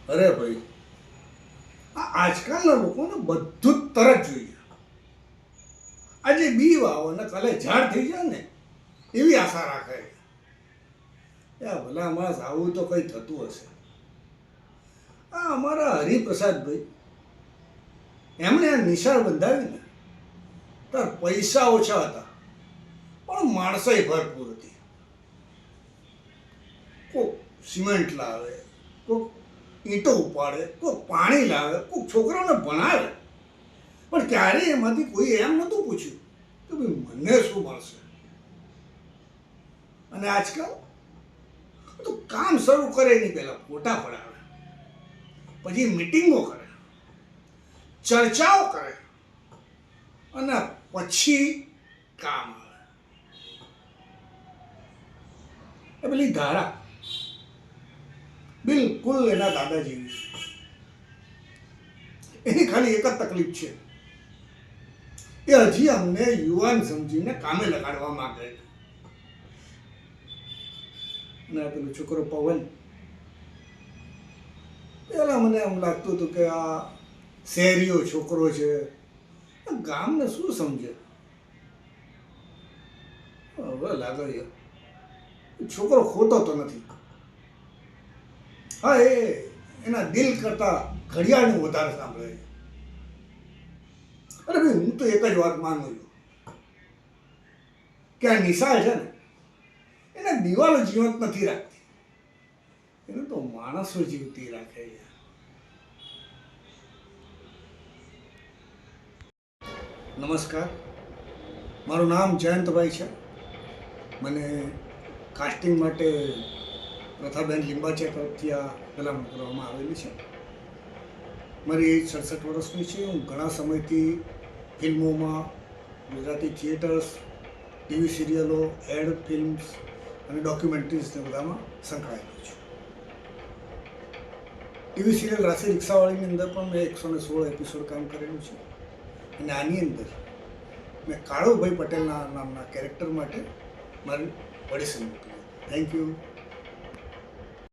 અરે ભાઈ, આ આજકાલના લોકોને બધું જ તરત જોઈએ. આજે બી વાવો ને કાલે ઝાડ થઈ જાય ને એવી આશા રાખે. ભલા માણસ આવું તો કંઈ થતું હશે. આ અમારા હરિપ્રસાદભાઈ, એમણે આ નિશાળ બંધાવી ને તાર પૈસા ઓછા હતા પણ માણસોય ભરપૂર હતી. કોક સિમેન્ટ લાવે, કોક ઈંટો ઉપાડે, કોક પાણી લાવે, કોક છોકરાઓને ભણાવે, પણ ક્યારેય એમાંથી કોઈ એમ નહોતું પૂછ્યું કે ભાઈ મને શું મળશે. અને આજકાલ તો કામ શરૂ કરે એની પહેલાં ફોટા પડાવે, પછી મિટિંગો કરે, ચર્ચાઓ કરે અને પછી કામ આવે. એ પેલી ધારા બિલકુલ એના દાદા જેવી. એની ખાલી એક જ તકલીફ છે, એ હજી અમને યુવાન સમજીને કામે લગાડવા માંગે છે. અને પેલો છોકરો પવન, પેલા મને એમ લાગતું હતું કે આ શહેરીઓ છોકરો છે, ગામને શું સમજે. હવે લાગે છોકરો ખોટો તો નથી. હા, એના દિલ કરતા ઘડિયાળનું વધારે સાંભળે છે. અરે ભાઈ, હું તો એક જ વાત માનું છું કે આ નિશાળ છે ને એને દિવાલો જીવંત નથી રાખતી, એને તો માણસો જીવતી રાખે છે. નમસ્કાર, મારું નામ જયંતભાઈ છે. મને કાસ્ટિંગ માટે પ્રથાબેન લિંબાચા તરફથી આ ભલામણ કરવામાં આવેલી છે. મારી એજ 67 વર્ષની છે. હું ઘણા સમયથી ફિલ્મોમાં, ગુજરાતી થિયેટર્સ, ટીવી સિરિયલો, એડ ફિલ્મ્સ અને ડોક્યુમેન્ટરીઝને બધામાં સંકળાયેલો છું. ટીવી સિરિયલ રાશિ રિક્ષાવાળીની અંદર પણ મેં 116 એપિસોડ કામ કરેલું છે. અને આની અંદર મેં કાળુભાઈ પટેલના નામના કેરેક્ટર માટે મારી ઓડિશન મોકલી. Thank you.